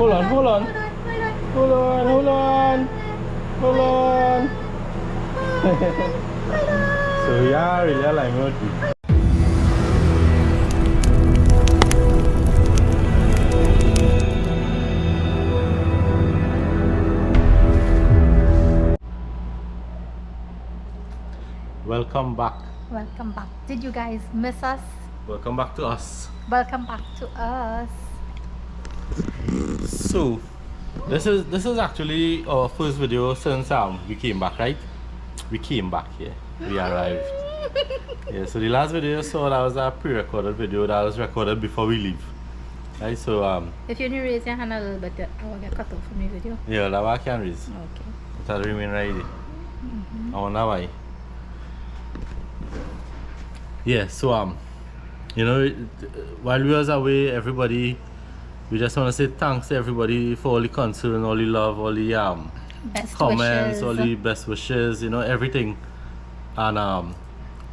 Hold on, hold on. Hold on, hold on. Hold on. So yeah, really like it. Welcome back. Welcome back. Did you guys miss us? Welcome back to us. Welcome back to us. So this is actually our first video since we came back, right? We came back here. We arrived. Yeah, so the last video you saw, that was a pre-recorded video that was recorded before we leave. Right, so if you need to raise your hand a little bit, I will get cut off from the video. Yeah, that one I can raise. Okay. That'll remain right there. I wonder why. Yeah, so you know, while we was away, everybody, we just want to say thanks to everybody for all the concern, all the love, all the best comments, wishes. all the best wishes, you know, everything. And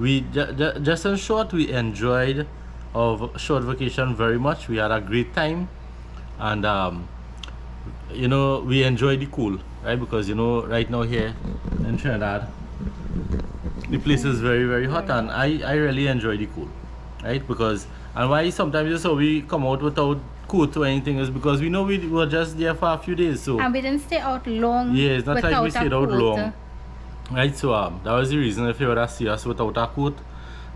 we just in short, we enjoyed our short vacation very much. We had a great time, and you know, we enjoyed the cool, right? Because you know, right now here in Trinidad, the place is very, very hot, and I really enjoy the cool, right? Because, and why sometimes you saw we come out without coat or anything is because we know we were just there for a few days, so and we didn't stay out long. yeah, it's not like we stayed out long, right? So that was the reason if you would have seen us without a coat,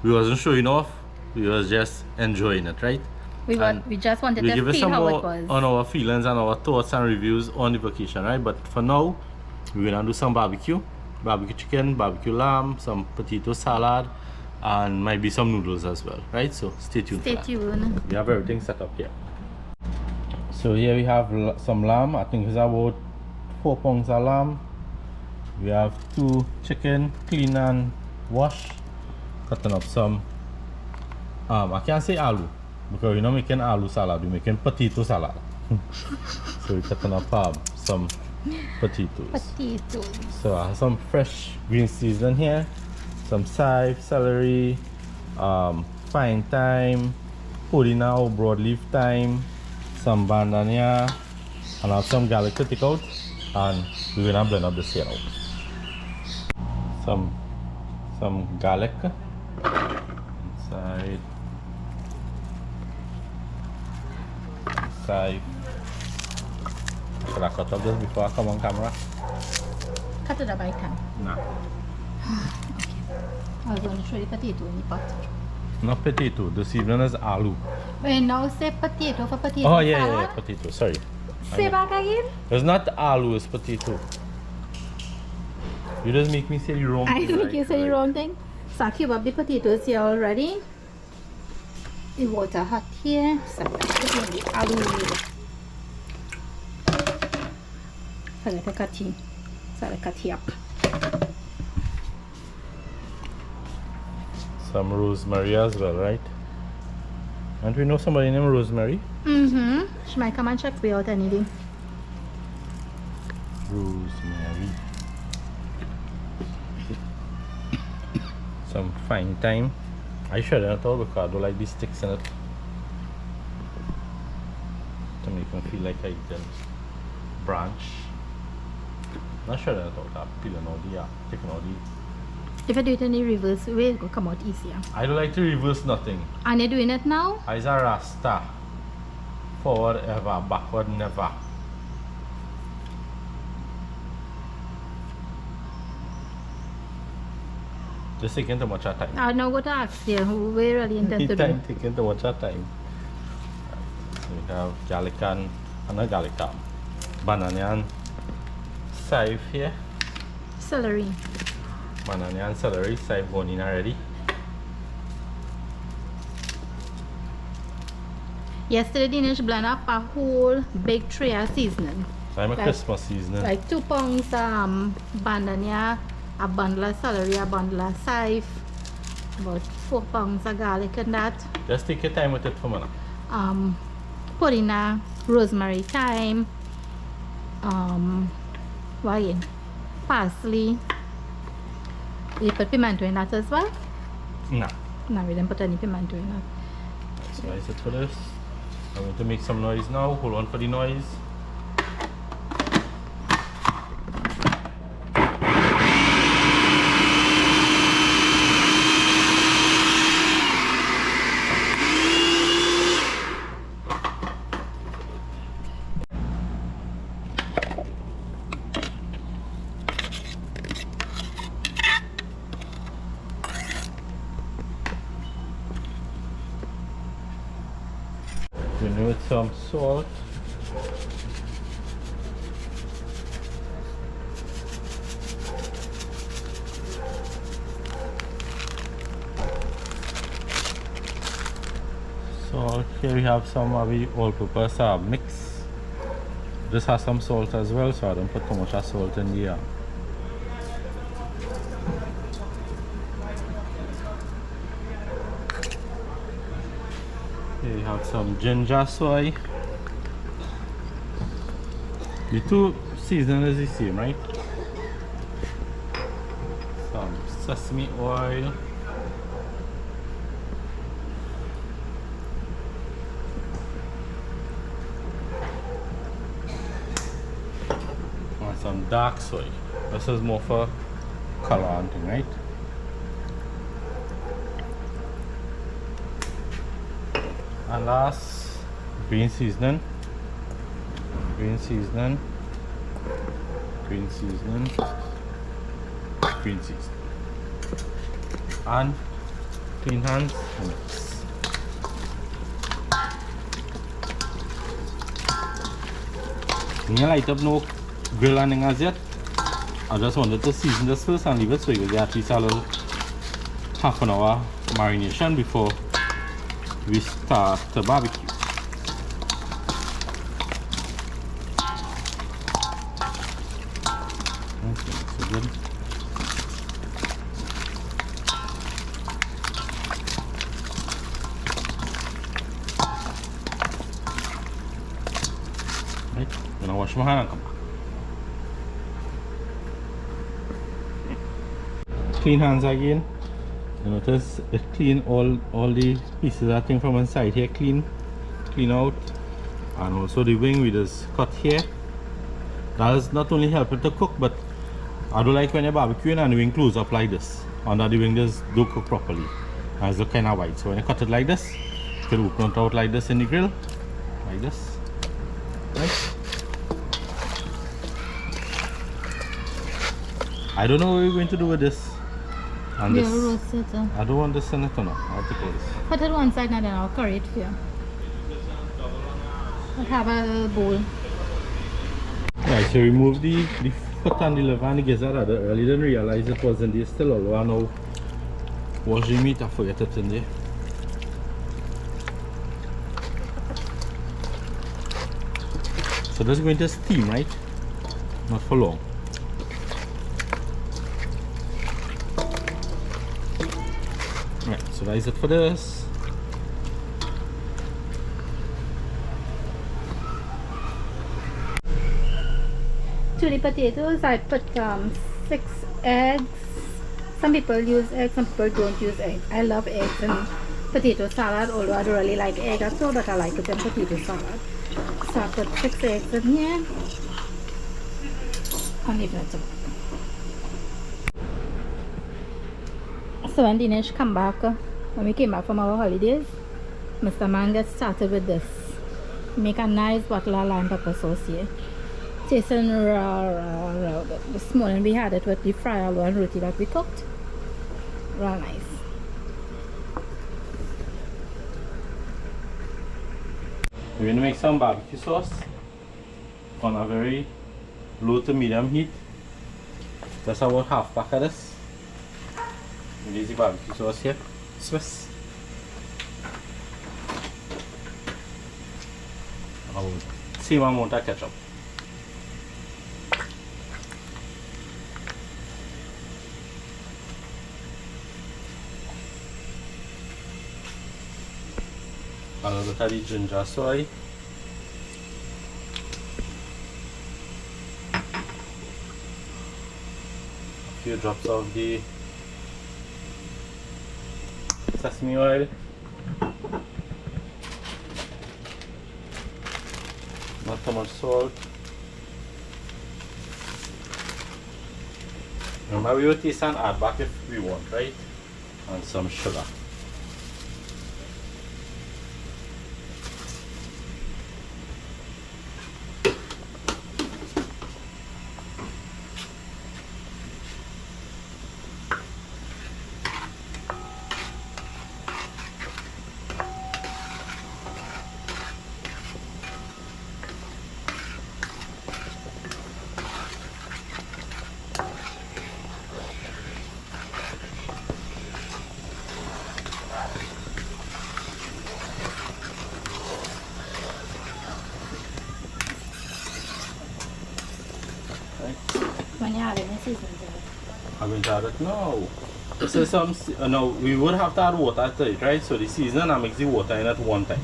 we wasn't showing off, we was just enjoying it, right? We just wanted to give us feel some how more it was. on our feelings and our thoughts and reviews on the vacation, right? But for now, we're gonna do some barbecue chicken, barbecue lamb, some potato salad, and might be some noodles as well, right? So stay tuned. Stay tuned. We have everything set up here. So here we have some lamb. I think it's about 4 pounds of lamb. We have 2 chicken, clean and wash. Cutting up some I can't say aloo because we're not making aloo salad, we're making potato salad. So we're cutting up some potatoes. So I have some fresh green seasoning here, some chive, celery, fine thyme, pudina or broadleaf thyme, some bandania, and I have some garlic to take out, and we're gonna blend up this here out. Some garlic inside. Should I cut up this before I come on camera? Cut it up by time. Nah. Okay. I was going to show you potato in the pot. Not potato. This evening is aloo. Wait, now say potato for potato Oh yeah, salad? yeah, potato. Sorry. Say back again. It's not aloo. It's potato. You just make me say the wrong thing. I think you say the wrong thing. So I cube up the potatoes here already. The water hot here. So let's put in the aloo. So let's cut it. So let's cut it up. Some rosemary as well, right? And we know somebody named Rosemary. She might come and check me out anything. Rosemary. Some fine thyme. I shred it all because I don't like these sticks in it. To make me feel like I did branch. Not shredding it out, I'm peeling all the, taking all the. If I do it in the reverse way, it will come out easier. I don't like to reverse nothing. And you're doing it now? I is a Rasta. Forward ever, backward never. Just taking too much of time. I know what to ask you. We really intend to do. Time taking too much of time. So we have garlic and not garlic, banana and chive here. Celery. Banana and celery, chive going in already. Yesterday, Dinesh blend up a whole big tray of seasoning. I'm a Christmas seasoning. Like 2 pounds bandania, a bundle of celery, a bundle of chive, about 4 pounds of garlic and that. Just take your time with it for a minute. Pudina, rosemary, thyme, what again? Parsley. You put pimento in that as well? Nah. No, we didn't put any pimento in that. Slice it for this. I'm going to make some noise now. Hold on for the noise. some salt. Salt. Here we have some of the all-purpose mix. This has some salt as well, so I don't put too much of salt in the Here we have some ginger soy. The two seasoning is the same, right? Some sesame oil. And some dark soy. This is more for color and thing, right? And last, green seasoning. Green seasoning. Green seasoning. Green seasoning. And clean hands mix. When you light up no grill and thing as yet, I just wanted to season this first and leave it so you get at least a little half an hour marination before we start the barbecue. Okay, so good. Right, I'm gonna wash my hand and come back. Clean hands again. You notice it clean all the pieces I think from inside here clean out, and also the wing we just cut here. That is not only helping to cook, but I don't like when you're barbecuing and the wing close up like this under the wing just don't cook properly and it's look kind of white. So when you cut it like this, you can open it out like this in the grill, like this, right? I don't know what we're going to do with this. And Yeah, this, roast it. I don't want this in it or not. I'll take all this. Put it one side and then I'll curry it for you. I'll have a bowl. Right, so remove the foot and the liver and the gizzard. I really didn't realize it was in there still, although I know wash the meat, I forget it in there. So this is going to steam, right? Not for long. Right, so that is it for this. To the potatoes, I put 6 eggs. Some people use eggs, some people don't use eggs. I love eggs in potato salad, although I don't really like egg at all, but I like it in potato salad. So I put 6 eggs in here. And leave it. So when Dinesh come back, when we came back from our holidays, Mr. Man gets started with this. Make a nice bottle of lime pepper sauce here. Tasting raw. This morning we had it with the fry aloo and roti that we cooked. Real nice. We're going to make some barbecue sauce on a very low to medium heat. That's about half pack of this. This is the barbecue sauce here, Swiss. Same amount of ketchup. A little bit of the ginger soy. A few drops of the sesame oil. Not too much salt. Remember, we will taste and add back if we want, right? And some sugar. when you add any seasoning to it. I'm going to add it now. This is some, no, we would have to add water to it, right? So the seasoning, I mix the water in at one time.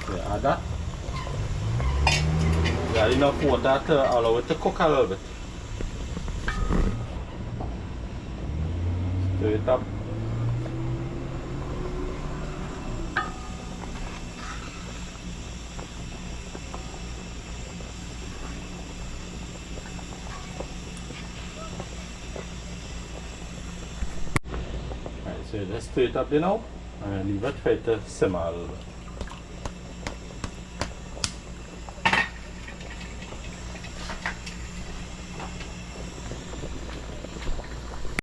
So add that. You add enough water to allow it to cook a little bit. Stir it up. So just stir it up there now and leave it for it to simmer a little bit.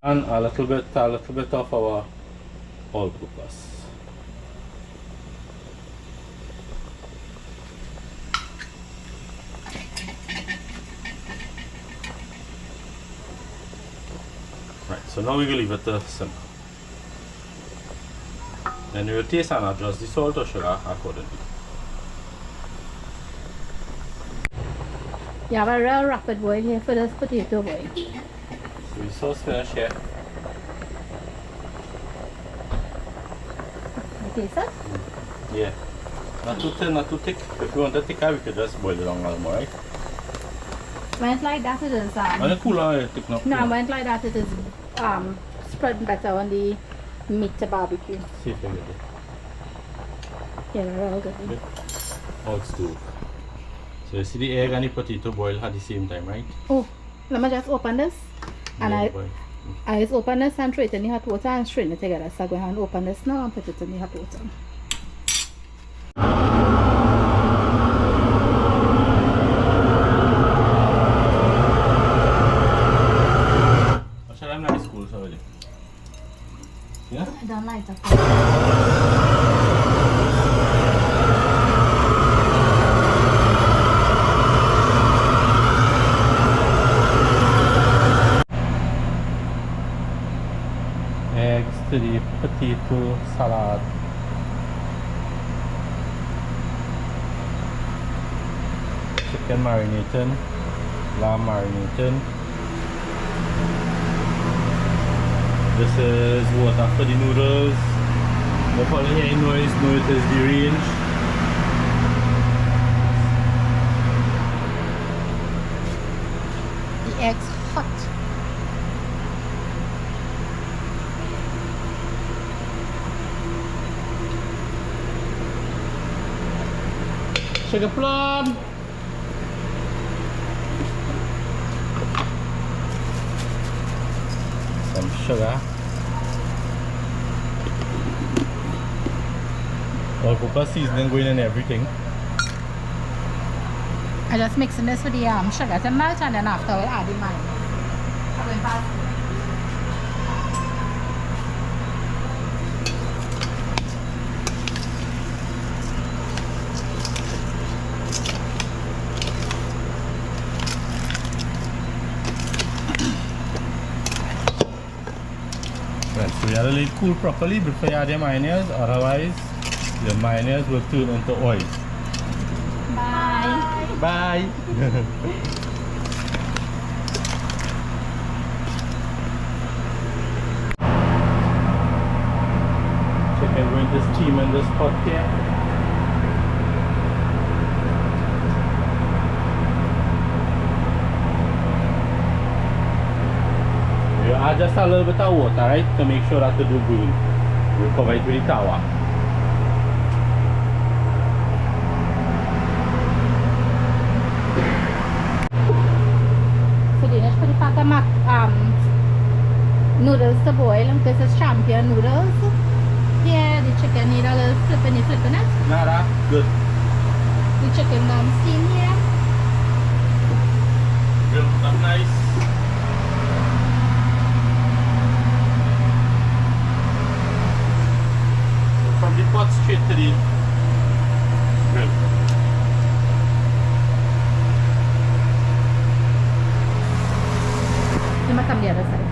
And a little bit of our all-purpose. Right, so now we're going to leave it to simmer. Then you will taste and adjust the salt or sugar accordingly. You have a real rapid boil here for this potato boil. So we sauce finished here. You taste it? Yeah. Not too thin, not too thick. If you want it thicker, we could just boil it down a little more, right? When it's like that, it is When it's cooler, it's thick enough. no, when it's like that, it is spread better on the meat to barbecue. See if you get it. Yeah, they're all good. Okay. Hot stove. So you see the egg and the potato boil at the same time, right? Oh, let me just open this. And Yeah, I just open this and throw it in the hot water and strain it together. So I'm going to open this now and put it in the hot water. What shall I have nice schools already? Yeah? I don't like that. Eggs to the potato salad. Chicken marinating, lamb marinating. This is water for the noodles. You probably hear noise, know it is the range. The eggs hot. Sugar plum. Some sugar. All-purpose seasoning going in everything. I just mixing this with the sugar to melt and then after we'll add the mayonnaise. Right, so you gotta let it cool properly before you add your mayonnaise, otherwise the mayonnaise will turn into oil. Bye. Bye! Chicken going to steam in this pot here. You add just a little bit of water, right, to make sure that the dough burn. You cover it with the towel. So the next put the pack of noodles to boil. This is champion noodles. Here the chicken need a little flipping it. Nada, good. The chicken steam here. Grilled up nice. From the pot straight to the grill. Let me come the other side.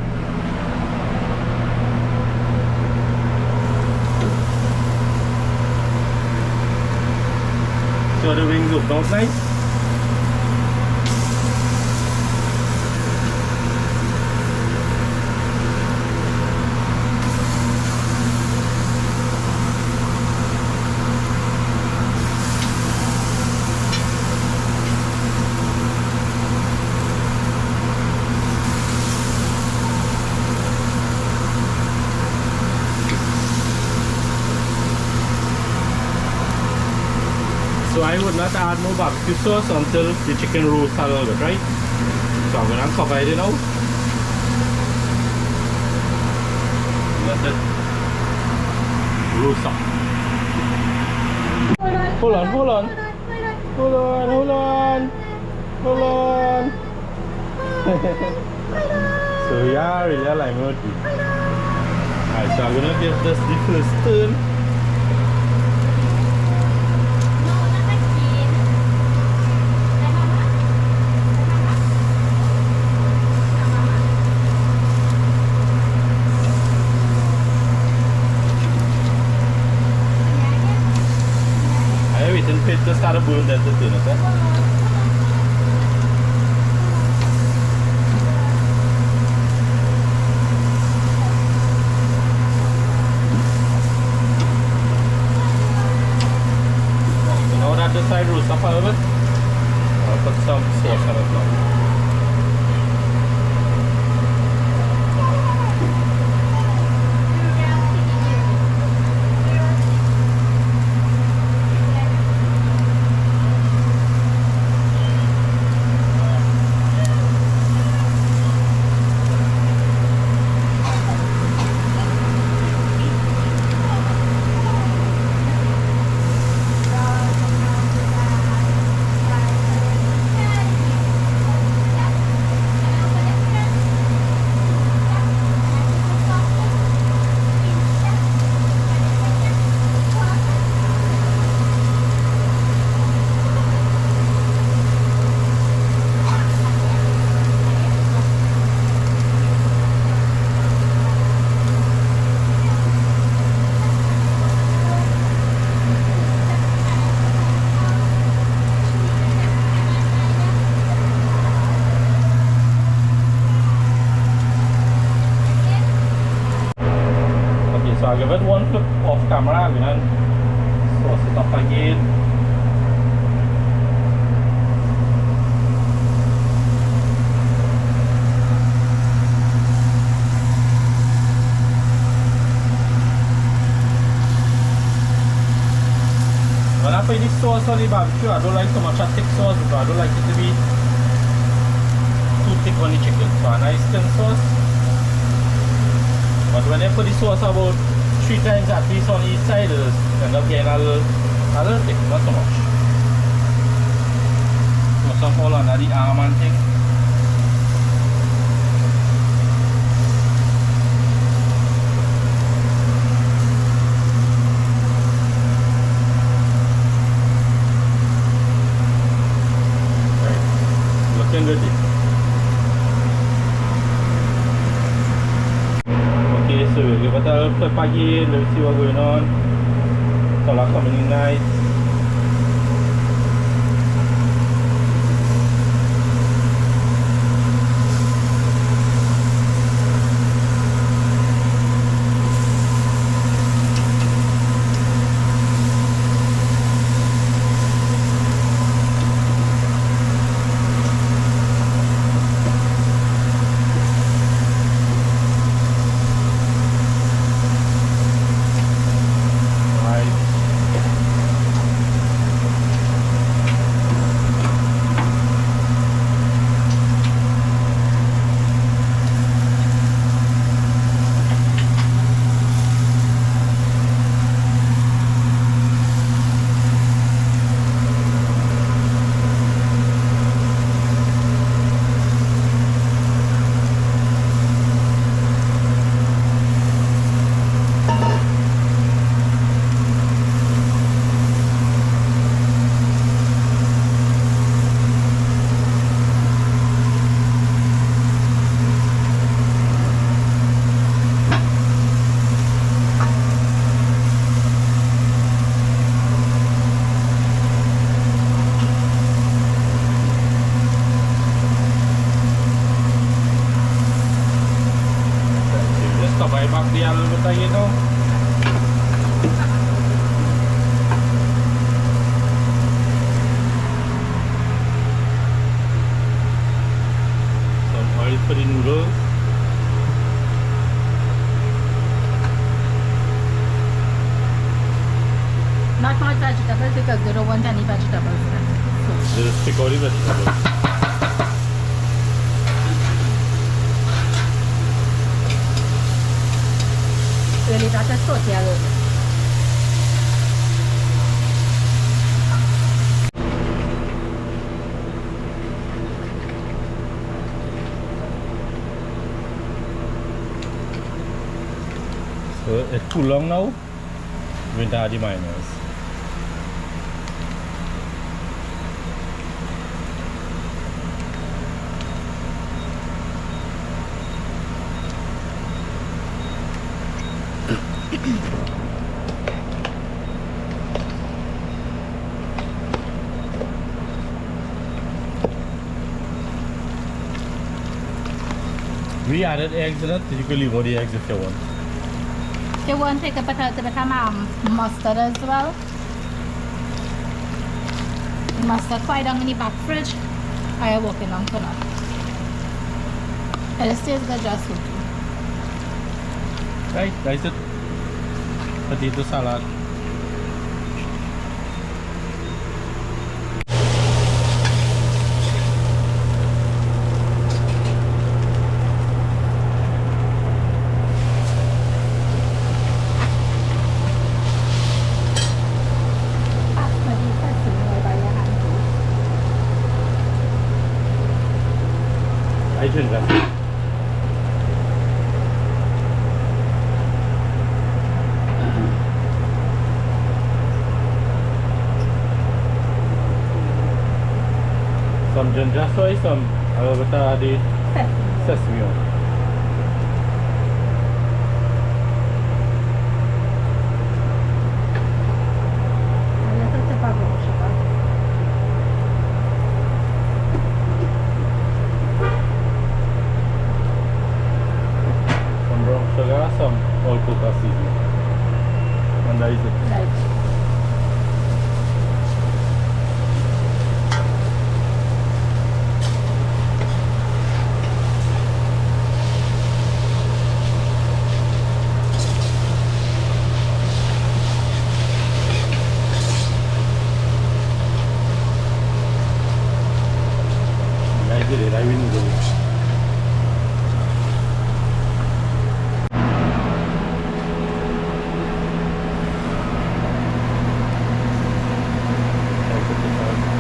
So the wings look out nice. I would not add no barbecue sauce until the chicken roasts a little bit, right? So I'm gonna cover it now. Let it roast up. Hold on. So yeah, really I like it. Alright, so I'm gonna give this the first turn. Just start a burn that the turn, okay? So now that the side roast up a little bit, I'll put some sauce on it now. So I'll give it one flip off camera, and then sauce it up again. When I put the sauce on the barbecue, I don't like so much a thick sauce because I don't like it to be too thick on the chicken. So a nice thin sauce. But when I put the sauce about 3 times at least on each side, it end up getting a little thick, not so much. So some all under the arm and thing. Right. Looking good. So we'll give it a little flip again, let's see what's going on. Color coming in nice. For the noodles. Not much vegetables that because they don't want any vegetables in it. So. Just pick out the vegetables. Really, that is saute a little bit. So it's too long now. We're going to add the mayonnaise. We added eggs in it, you can leave all the eggs if you want. If you want to take a bit of mustard as well. The mustard quite down in the back fridge. I am working on for now. It tastes good just with you. Right, that's it. Potato salad. I drink that. Some ginger soy, some a little bit of the sesame oil. Some brown sugar, some all-purpose seasoning. And that is it. Right. I will do it.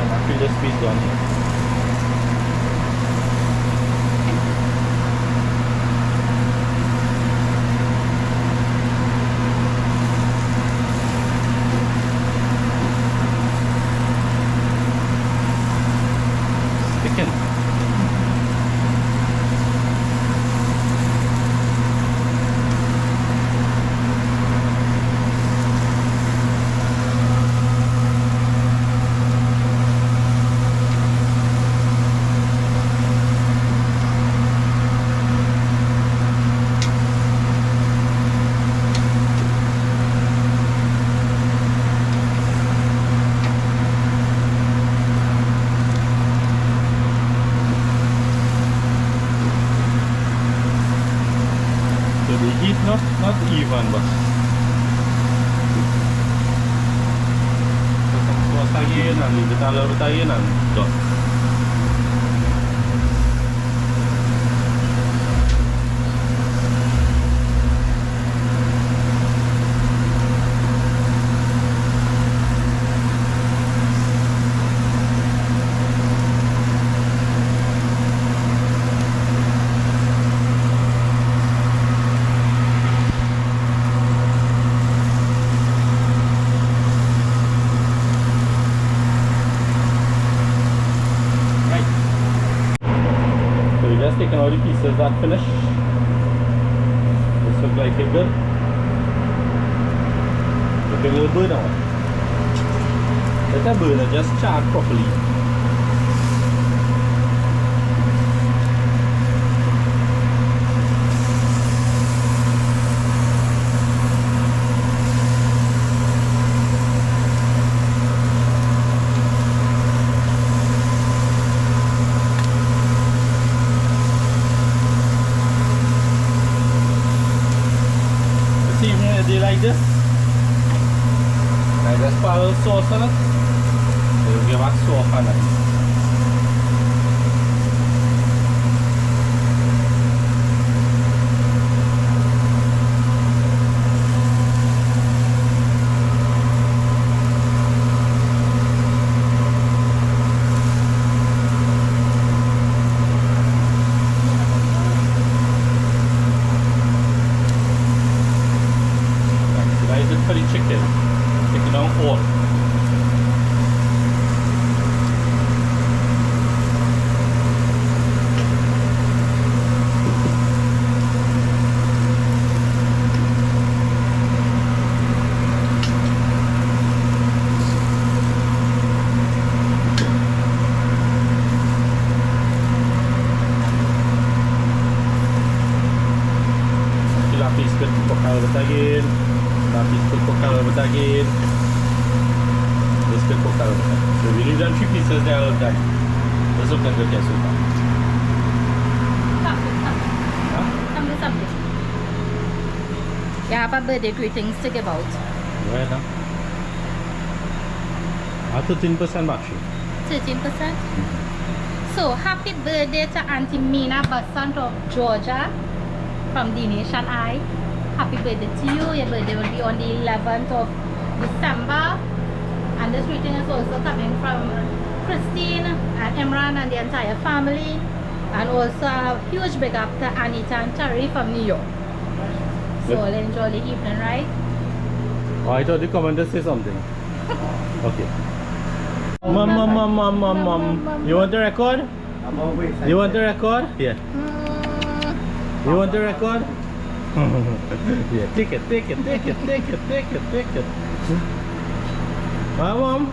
I feel this piece done here. Sticking. The heat not even, but some sauce again and leave it a little bit again and done. Just taking all the pieces that finish. This look like it good. Looking a little burn on. Let that burner just charred properly. Even if they like this, I just put a little sauce on it. soft and nice. For the chicken, take it down all. Lapis ke pokal betagin. Lapis ke pokal betagin. This ke pokal betagin. So we leave them 3 pieces there all the time. Let's look at the so far. Come do something. You have a birthday greetings to give out. Where now? 13% battery. 13%. So happy birthday to Auntie Mina Bassan of Georgia from the Nation I. Happy birthday to you. Your birthday will be on the 11th of December. And this greeting is also coming from Christine and Imran and the entire family. And also a huge big up to Anita and Terry from New York. So I'll enjoy the evening, right? Oh, I thought you come and just say something. Okay. Mom. You want the record? I'm always. You want the record? Yeah. You want the record? Yeah, take it. Mom.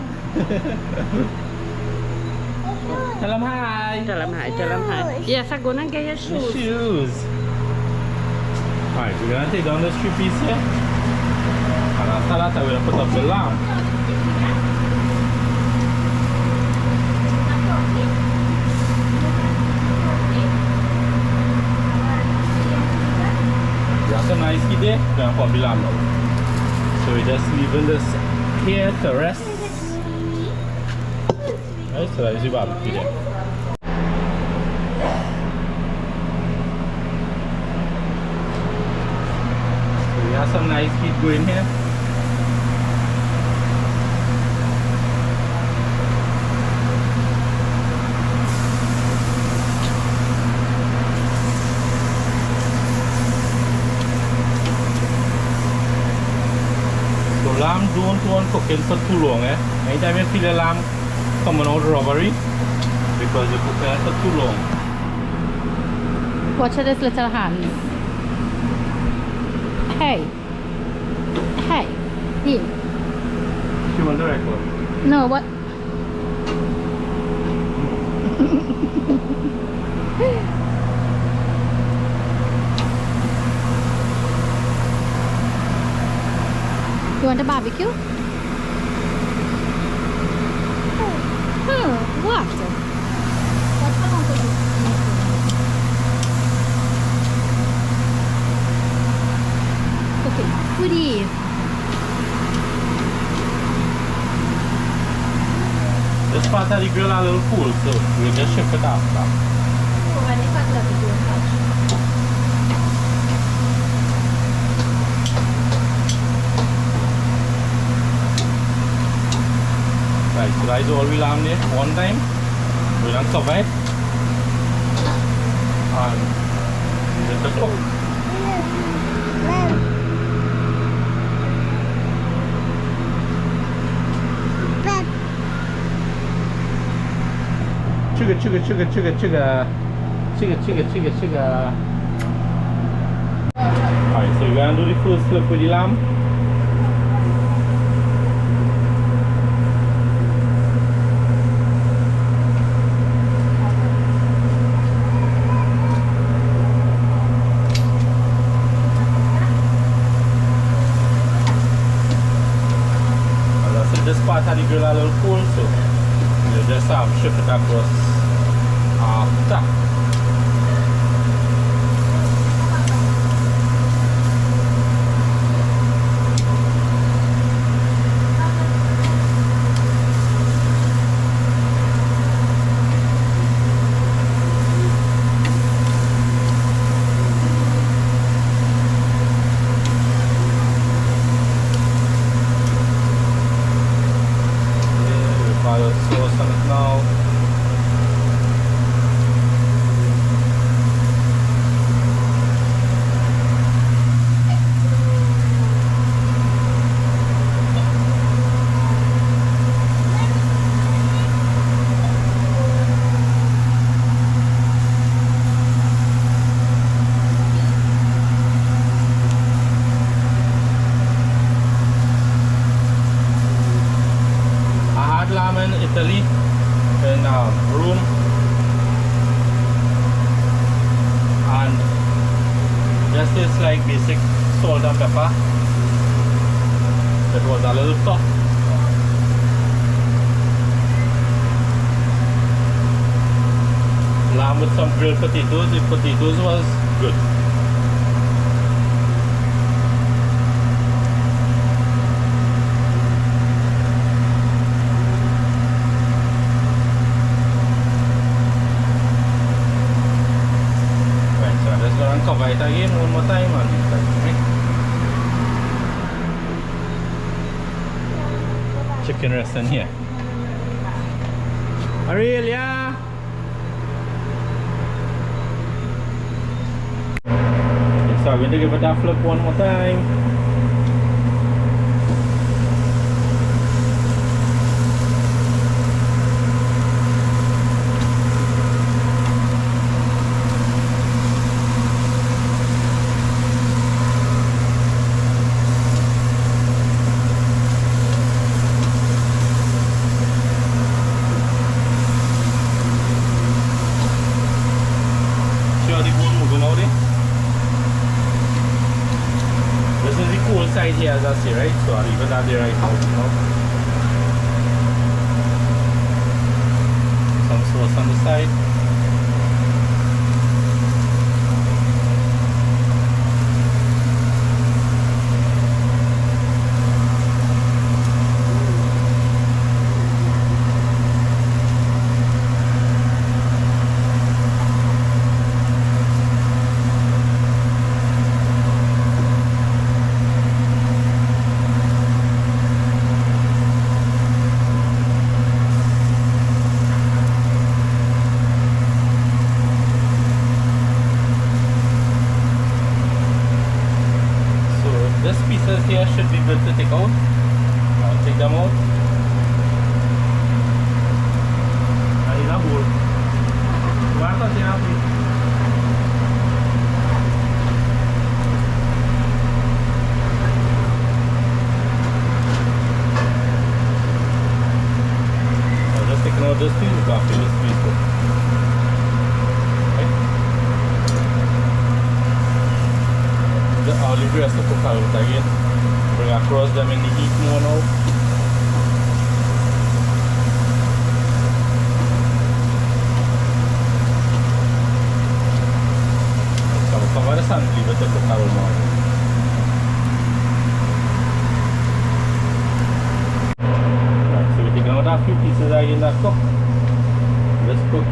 Tell them hi. Tell them hi. Yes, I'm gonna get your shoes. Shoes. Alright, we're gonna take down this 3 piece here. And after that, I'm gonna put up the lamb. That's a nice idea. We're gonna put the lamb now. So we're just leaving this here to rest. Right, so that's the barbecue there. We have some nice heat going here. So lamb don't want cooking for too long, eh? Anytime you feel the lamb coming out rubbery, because you cook it for too long. Watch this little hand. Hey, you. She want the record. No, what? You want a barbecue? What? What's wrong with you? Okay, foodie. This part of the grill are a little cool, so we'll just shift it after. Right, so that's all we laminate one time. We're gonna cover it and let it cook. Sugar. Alright, so we're gonna do the first flip with the lamb. This part of the grill a little cool, so you just shift it across after. just like basic salt and pepper. It was a little soft. Lamb with some grilled potatoes. The potatoes was good. Right, so I'm just gonna cover it again one more time and right? Chicken rest in here. Aurelia! So I'm going to give it a flip one more time. See how the bone moving out there? This is the cool side here, as I say, right? So I'll leave it at the right now. Some sauce on the side. These pieces here should be good to take out. I'll take them out. I need a bowl. Where does it have to? I'll just take out this piece after this piece. The olive rest to cook out again. Bring across them in the heat more now. So we'll cover this and leave it to cook out more. Right, so we're taking out a few pieces again that cook. Let's cook.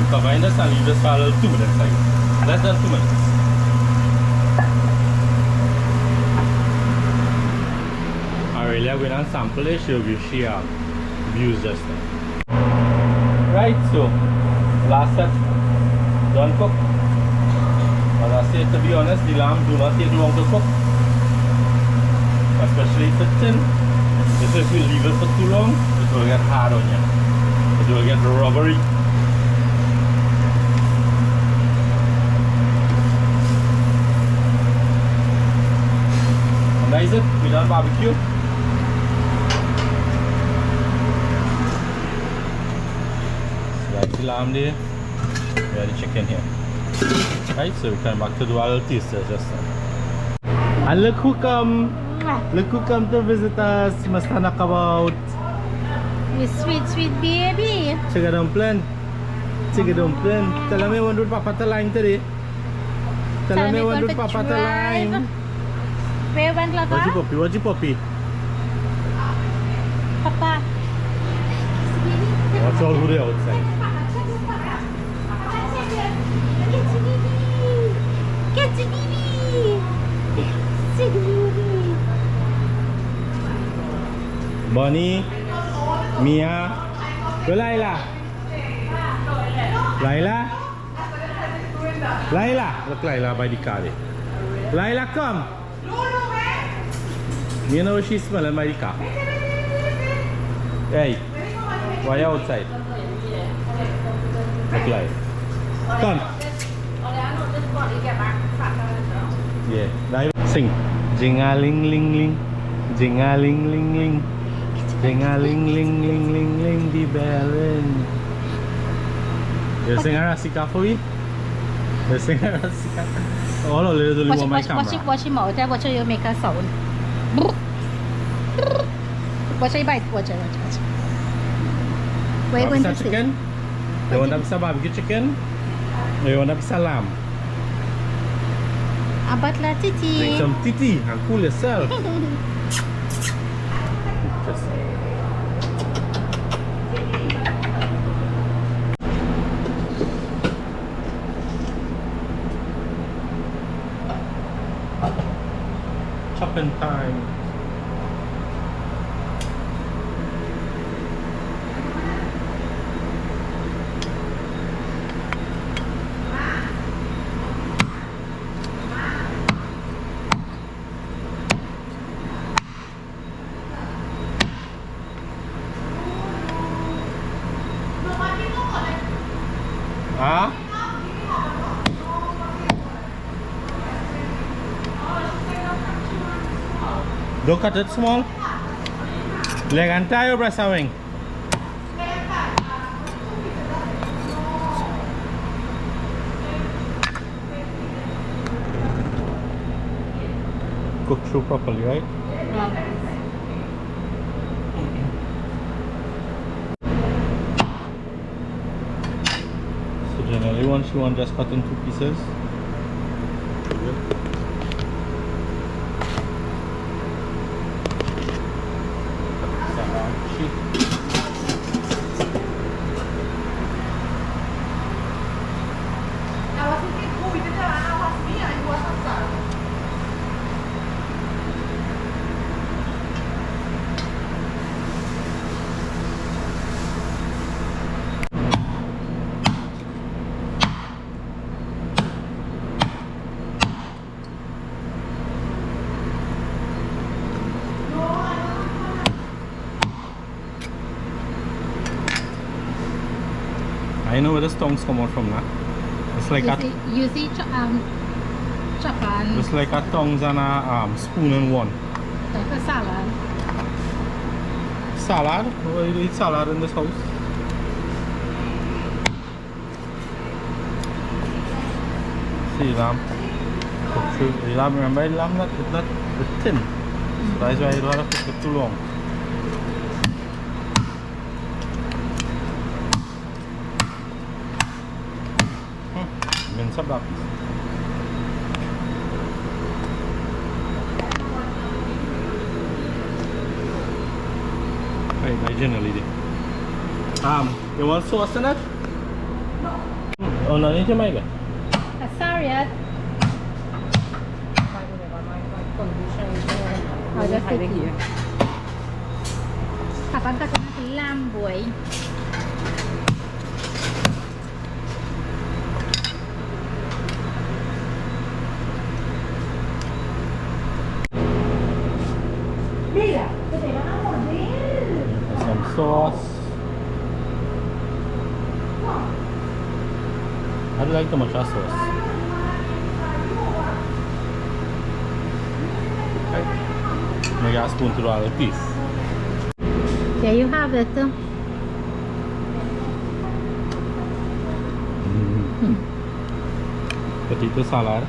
Combine this and leave this for a little 2 minutes, like less than 2 minutes. Aurelia went and sample it, she'll give she views just now. Right, so last set done cook. As I said, to be honest, the lamb do not take long to cook, especially if it's thin. If you leave it for too long, it will get hard on you. It will get rubbery. And that is it, we done barbecue. So that's the lamb there. We have the chicken here. Right, so we come back to do our little taster just now. And look who come to visit us, Mr. Knockabout. You sweet, sweet baby. Chicken dumpling. Chicken dumpling. Tell me when do Papa to line today. Tell me when do Papa to line. Where went Lava? What's your puppy? Papa. Watch all who they outside. Get to baby. Get to baby. Bonnie, Mia, Laila. Laila? Laila? Look Laila by the car there. Laila, come. You know she's smelling by the car. Hey, why are you outside? Look Laila. Come. Yeah, Laila. Sing. Jing-a-ling-ling-ling. Jing-a-ling-ling-ling. Jing-a-ling-ling-ling-ling-ling, the bell ring. You sing a Rasika for me? You sing a Rasika? Oh no, there's only one my camera. Watch him out. Watch how you make a sound. Watch how you bite. Watch. Where you going to chicken? You want to barbecue chicken? Or you want to lamb? About la titi. Drink some titi and cool yourself. Chopping time. Huh? Don't cut it small. Leg and tie your breast and wing. Cook through properly, right? So generally once you want just cut in 2 pieces. I know where the tongues come out from now. It's like you see chop on. It's like a tongues and a spoon in one. Like a salad. Salad? Why do you eat salad in this house? See lamb. Cook through. The lamb, remember the lamb it's not thin. So that's why you don't have to cook it too long. Mince up that piece. I generally do. You want sauce in it? No. Oh, no, need to make it. Sorry, I'll just take it here. Kapan ka sa lamb boy? Some sauce. I don't like too much sauce. Okay. Maybe a spoon to all the piece. There you have it. Potato salad.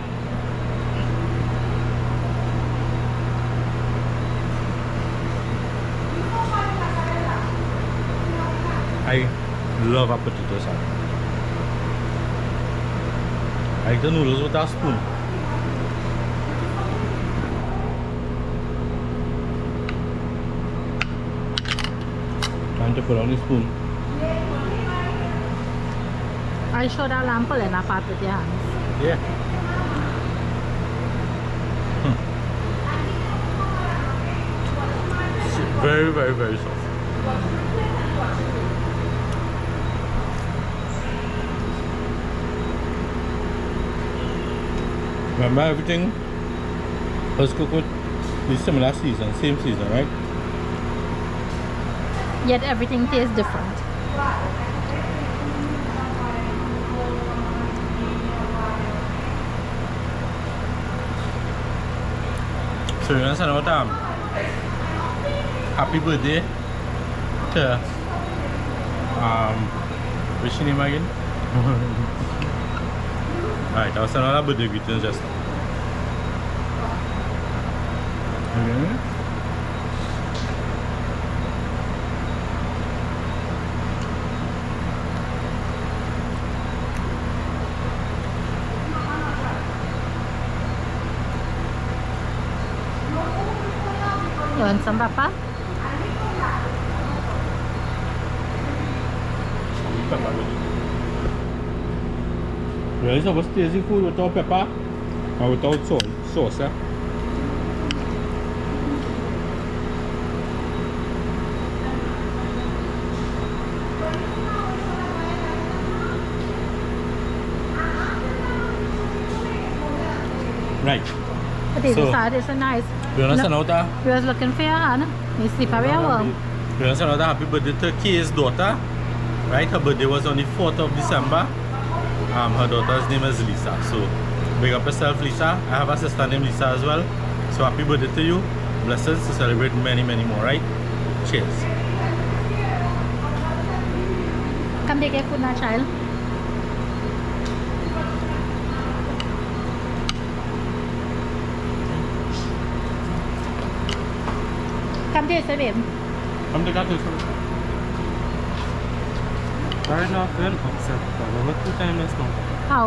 I love a potato salad. I like the noodles with a spoon. Time to put on the spoon. I show that lamp pulling apart with your hands. Yeah. Very, very, very soft. Remember, everything was cooked with the similar season, same season, right? Yet everything tastes different. So you understand what happy birthday to what's your name again? Alright, I was another birthday greeting just now. Okay. You want some, Papa? Really supposed to taste food without pepper or without sauce, eh? Right. Potato salad is so nice. You understand how that? We was looking for your hand. You sleep away well. You understand how that happy birthday to Kay's daughter? Right? Her birthday was on the 4th of December. Her daughter's name is Lisa. So big up yourself, Lisa. I have a sister named Lisa as well. So happy birthday to you. Blessings to celebrate many, many more, right? Cheers. Come take your food now, child. Come taste it, babe. Come to this. Right now, I'm upset. What 2 times now? How?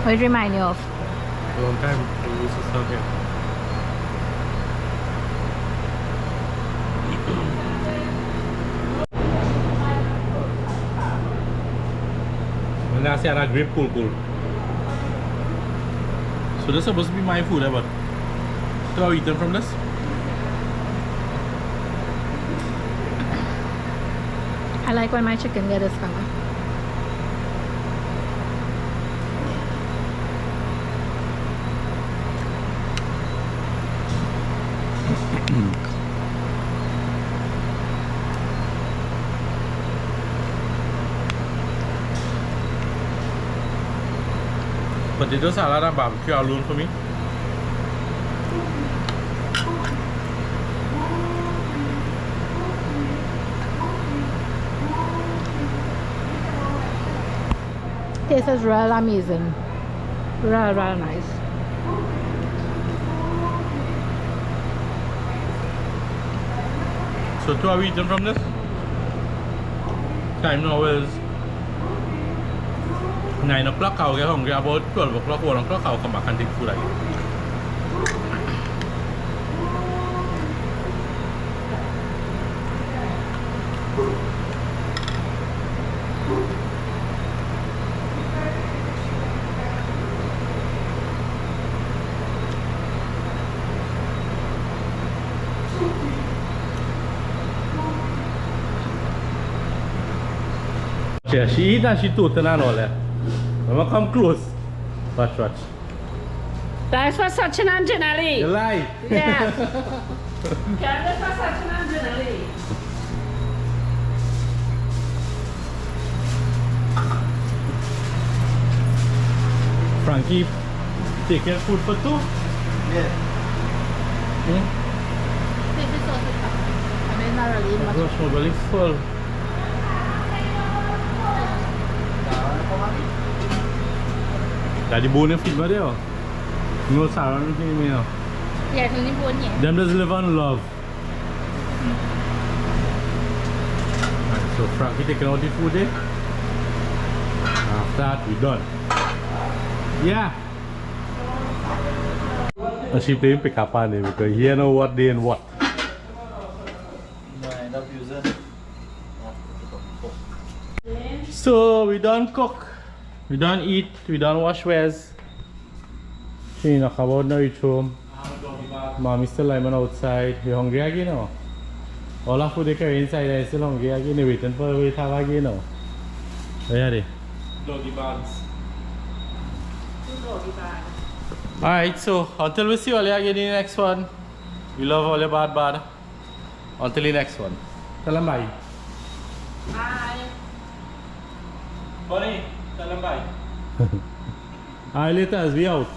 What did it remind you of? A long time we used to serve here. And I say I grape cool. So this is supposed to be my food, but so are we eating from this? I like when my chicken get this color. Potato salad and barbecue alone for me. This is real amazing. Real nice. So 2 are we eating from this? Time now is 9 o'clock. I'll get hungry about 12 o'clock, 1 o'clock. I'll come back and take food again. Yeah, she eat and she toot and all that. I'm gonna come close. Watch. That's for Sachin and Janali. You lie. Yes. That's for Sachin and Janali. Frankie, taking food for 2? Yeah. really My much. gosh, my belly's full. Daddy bone and feed me there. No Sarah and feed me now. Yeah, it's only one here. Them just live on love. Alright, so Frankie taking out the food there. After that, we done. Yeah. And she playing pick up on him because he know what day and what. No, I end up using. So we done cook, we done eat, we done wash wares. She knock about now reach home. Mommy still lying outside. You hungry again now? All the food they carry inside are still hungry again. They waiting for we have again now. Where are they? Doggy bags. Alright, so until we see all you again in the next one. We love all your bad. Until the next one. Tell them bye. Bye. Bonnie, tell them bye. Alright, later, we out.